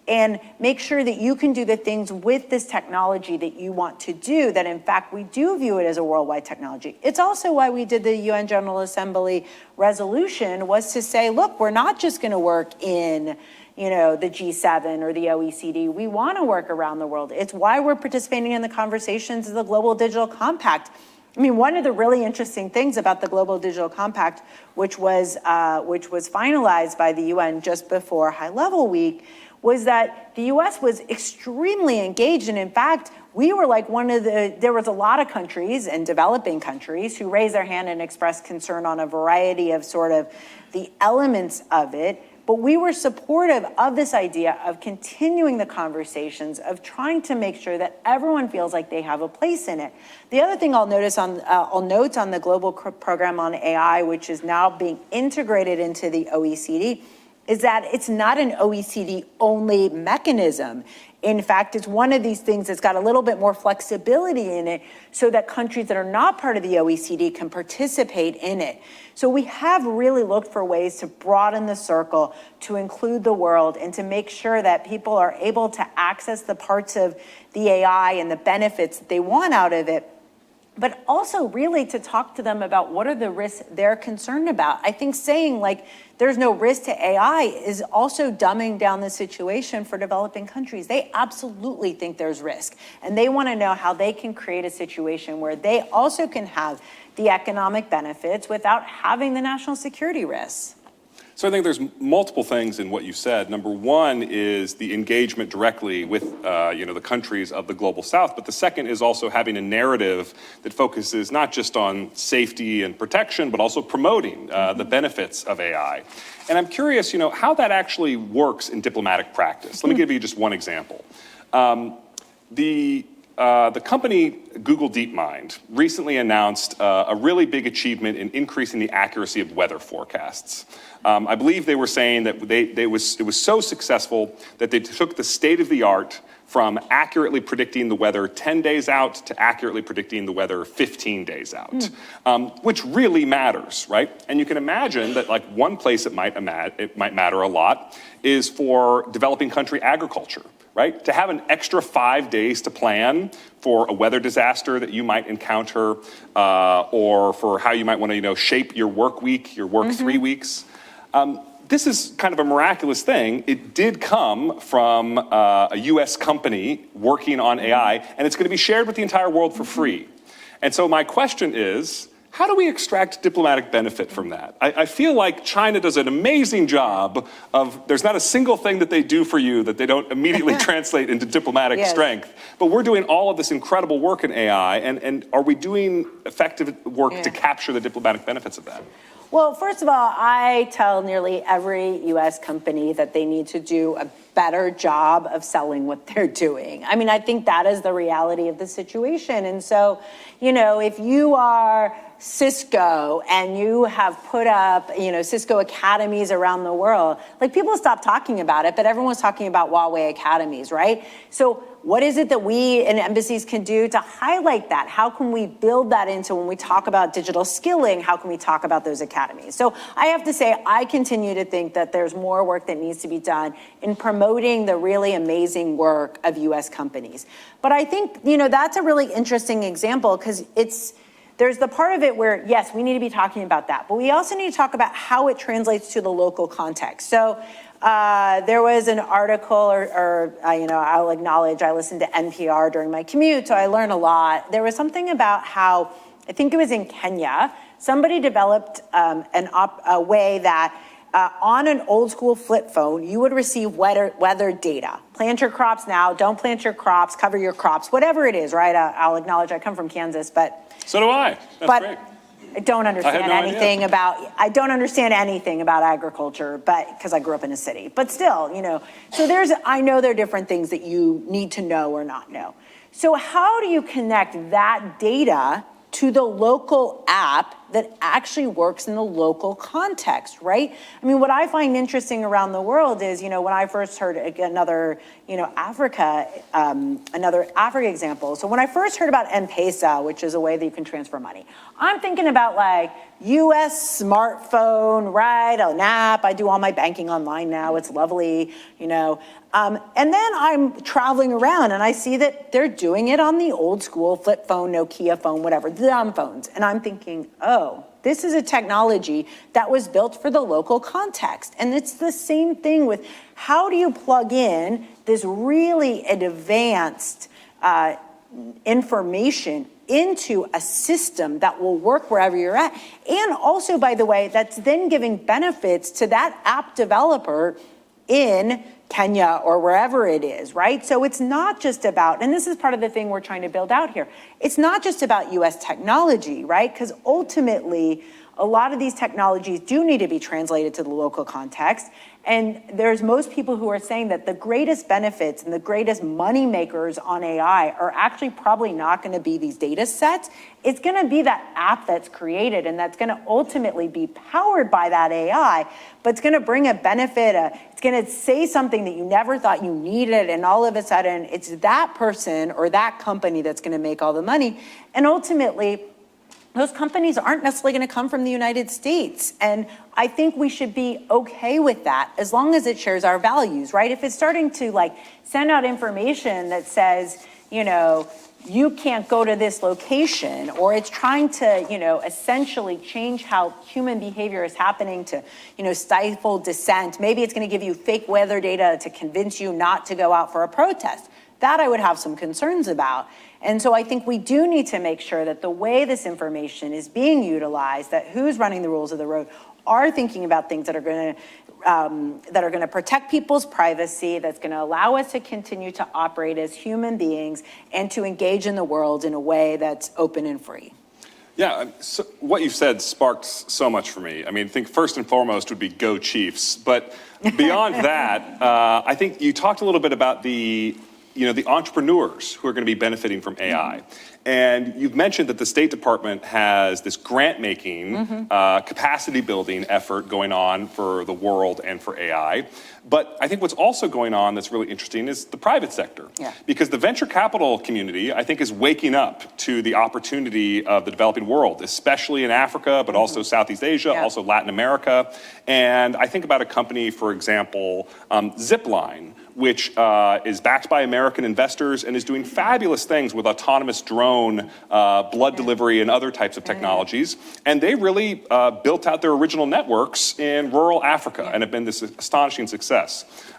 and make sure that you can do the things with this technology that you want to do, that in fact we do view it as a worldwide technology. It's also why we did the UN General Assembly resolution, was to say, look, we're not just going to work in the G7 or the OECD. We want to work around the world. It's why we're participating in the conversations of the Global Digital Compact. I mean, one of the really interesting things about the Global Digital Compact, which was finalized by the UN just before High Level Week, was that the US was extremely engaged. And in fact, we were there was a lot of countries and developing countries who raised their hand and expressed concern on a variety of sort of the elements of it. But we were supportive of this idea of continuing the conversations, of trying to make sure that everyone feels like they have a place in it. The other thing I'll note on the global program on AI, which is now being integrated into the OECD, is that it's not an OECD-only mechanism. In fact, it's one of these things that's got a little bit more flexibility in it so that countries that are not part of the OECD can participate in it. So we have really looked for ways to broaden the circle, to include the world, and to make sure that people are able to access the parts of the AI and the benefits that they want out of it, but also really to talk to them about what are the risks they're concerned about. I think saying like there's no risk to AI is also dumbing down the situation for developing countries. They absolutely think there's risk, and they want to know how they can create a situation where they also can have the economic benefits without having the national security risks. So I think there's multiple things in what you said. Number one is the engagement directly with the countries of the global south, but the second is also having a narrative that focuses not just on safety and protection, but also promoting the benefits of AI. And I'm curious, how that actually works in diplomatic practice. Let me give you just one example. The company Google DeepMind recently announced a really big achievement in increasing the accuracy of weather forecasts. I believe they were saying that it was so successful that they took the state of the art from accurately predicting the weather 10 days out to accurately predicting the weather 15 days out, which really matters, right? And you can imagine that like one place it might matter a lot is for developing country agriculture. Right? To have an extra 5 days to plan for a weather disaster that you might encounter, or for how you might want to, shape your work week, your work 3 weeks. This is kind of a miraculous thing. It did come from a US company working on AI, and it's going to be shared with the entire world for free. And so my question is, how do we extract diplomatic benefit from that? I feel like China does an amazing job of, there's not a single thing that they do for you that they don't immediately translate into diplomatic strength. But we're doing all of this incredible work in AI, and are we doing effective work to capture the diplomatic benefits of that? Well, first of all, I tell nearly every US company that they need to do a better job of selling what they're doing. I mean, I think that is the reality of the situation. And so, if you are Cisco and you have put up, Cisco academies around the world, like people stop talking about it, but everyone's talking about Huawei academies, right? So what is it that we in embassies can do to highlight that? How can we build that into when we talk about digital skilling? How can we talk about those academies? So I have to say, I continue to think that there's more work that needs to be done in promoting the really amazing work of US companies. But I think, that's a really interesting example because there's the part of it where, yes, we need to be talking about that, but we also need to talk about how it translates to the local context. So there was an article, I'll acknowledge I listened to NPR during my commute, so I learned a lot. There was something about how, I think it was in Kenya, somebody developed a way that on an old school flip phone, you would receive weather data. Plant your crops now, don't plant your crops, cover your crops, whatever it is, right? I'll acknowledge I come from Kansas, but... So do I. That's great. I don't understand anything about agriculture, but because I grew up in a city. But still, so I know there are different things that you need to know or not know. So how do you connect that data to the local app that actually works in the local context, right? I mean, what I find interesting around the world is, when I first heard another Africa example. So when I first heard about M-Pesa, which is a way that you can transfer money, I'm thinking about like US smartphone, right? An app. I do all my banking online now. It's lovely, and then I'm traveling around and I see that they're doing it on the old school flip phone, Nokia phone, whatever, the dumb phones. And I'm thinking, oh, this is a technology that was built for the local context. And it's the same thing with how do you plug in this really advanced information into a system that will work wherever you're at. And also, by the way, that's then giving benefits to that app developer in Kenya or wherever it is, right? So it's not just about, and this is part of the thing we're trying to build out here, it's not just about US technology, right? Because ultimately, a lot of these technologies do need to be translated to the local context. And there's most people who are saying that the greatest benefits and the greatest money makers on AI are actually probably not going to be these data sets. It's going to be that app that's created and that's going to ultimately be powered by that AI, but it's going to bring a benefit. It's going to say something that you never thought you needed, and all of a sudden it's that person or that company that's going to make all the money. And ultimately, those companies aren't necessarily going to come from the United States. And I think we should be okay with that as long as it shares our values, right? If it's starting to like send out information that says, you know, you can't go to this location, or it's trying to, you know, essentially change how human behavior is happening to, you know, stifle dissent. Maybe it's going to give you fake weather data to convince you not to go out for a protest. That I would have some concerns about. And so I think we do need to make sure that the way this information is being utilized, that who's running the rules of the road are thinking about things that are going to protect people's privacy, that's going to allow us to continue to operate as human beings and to engage in the world in a way that's open and free. Yeah, so what you've said sparked so much for me. I mean, I think first and foremost would be go Chiefs. But beyond that, I think you talked a little bit about the entrepreneurs who are going to be benefiting from AI. And you've mentioned that the State Department has this grant-making, capacity-building effort going on for the world and for AI. But I think what's also going on that's really interesting is the private sector. Yeah. Because the venture capital community, I think, is waking up to the opportunity of the developing world, especially in Africa, but also Southeast Asia, also Latin America. And I think about a company, for example, Zipline, which is backed by American investors and is doing fabulous things with autonomous drone, blood delivery, and other types of technologies. And they really built out their original networks in rural Africa and have been this astonishing success.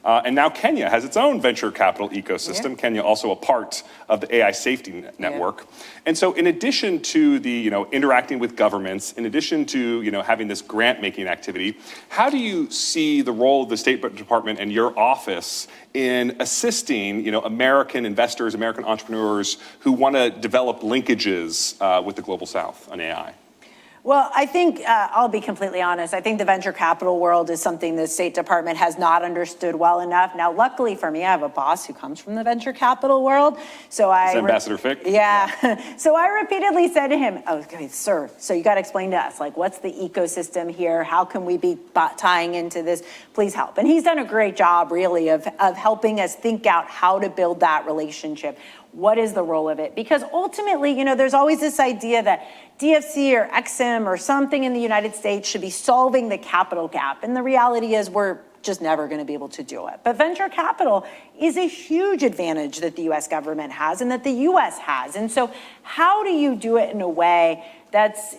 And now Kenya has its own venture capital ecosystem. Kenya also a part of the AI safety network. And so in addition to the interacting with governments, in addition to having this grant-making activity, how do you see the role of the State Department and your office in assisting American investors, American entrepreneurs who want to develop linkages with the Global South on AI? Well, I think, I'll be completely honest, I think the venture capital world is something the State Department has not understood well enough. Now, luckily for me, I have a boss who comes from the venture capital world. So Is Ambassador Fick? Yeah. So I repeatedly said to him, okay, sir, so you got to explain to us, like, what's the ecosystem here? How can we be tying into this? Please help. And he's done a great job, really, of helping us think out how to build that relationship. What is the role of it? Because ultimately, there's always this idea that DFC or XM or something in the United States should be solving the capital gap. And the reality is we're just never going to be able to do it. But venture capital is a huge advantage that the US government has and that the US has. And so how do you do it in a way that's,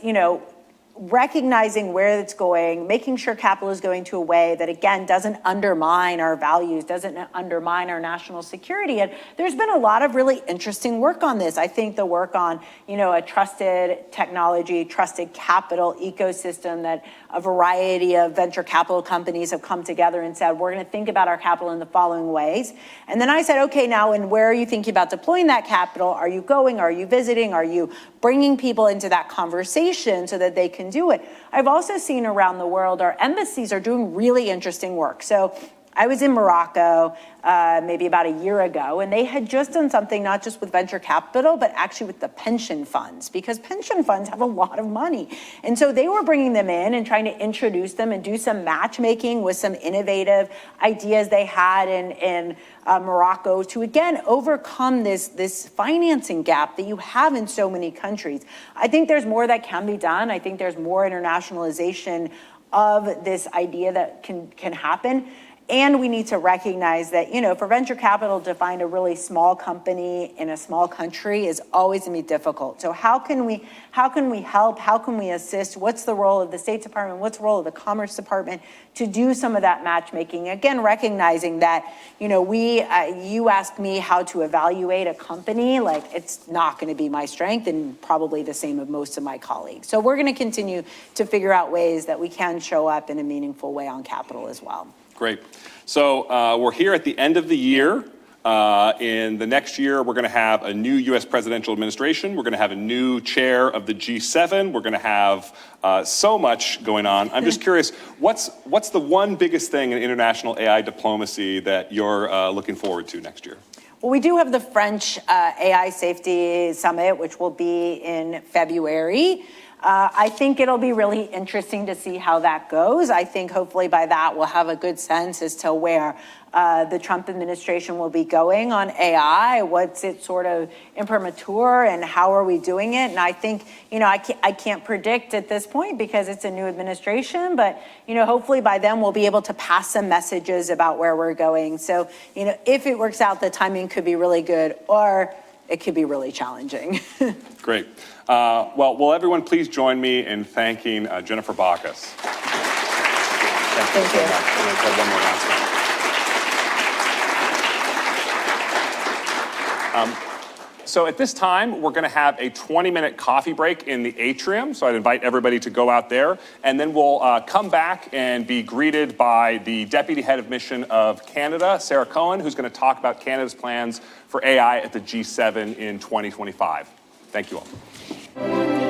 recognizing where it's going, making sure capital is going to a way that, again, doesn't undermine our values, doesn't undermine our national security. And there's been a lot of really interesting work on this. I think the work on, a trusted technology, trusted capital ecosystem that a variety of venture capital companies have come together and said, we're going to think about our capital in the following ways. And then I said, okay, now, and where are you thinking about deploying that capital? Are you going? Are you visiting? Are you bringing people into that conversation so that they can do it? I've also seen around the world, our embassies are doing really interesting work. So I was in Morocco maybe about a year ago, and they had just done something not just with venture capital, but actually with the pension funds, because pension funds have a lot of money. And so they were bringing them in and trying to introduce them and do some matchmaking with some innovative ideas they had in Morocco to, again, overcome this financing gap that you have in so many countries. I think there's more that can be done. I think there's more internationalization of this idea that can happen. And we need to recognize that, for venture capital to find a really small company in a small country is always going to be difficult. So how can we help? How can we assist? What's the role of the State Department? What's the role of the Commerce Department to do some of that matchmaking? Again, recognizing that, you asked me how to evaluate a company, like it's not going to be my strength and probably the same of most of my colleagues. So we're going to continue to figure out ways that we can show up in a meaningful way on capital as well. Great. So we're here at the end of the year. In the next year, we're going to have a new U.S. presidential administration. We're going to have a new chair of the G7. We're going to have so much going on. I'm just curious, what's the one biggest thing in international AI diplomacy that you're looking forward to next year? Well, we do have the French AI Safety Summit, which will be in February. I think it'll be really interesting to see how that goes. I think hopefully by that we'll have a good sense as to where the Trump administration will be going on AI, what's it sort of imprimatur, and how are we doing it? And I think, I can't predict at this point because it's a new administration, but, hopefully by then we'll be able to pass some messages about where we're going. So, if it works out, the timing could be really good, or it could be really challenging. Great. Well, will everyone please join me in thanking Jennifer Bacchus? Thank you so much. I'm going to have one more announcement. So at this time, we're going to have a 20-minute coffee break in the atrium. So I'd invite everybody to go out there. And then we'll come back and be greeted by the Deputy Head of Mission of Canada, Sarah Cohen, who's going to talk about Canada's plans for AI at the G7 in 2025. Thank you all.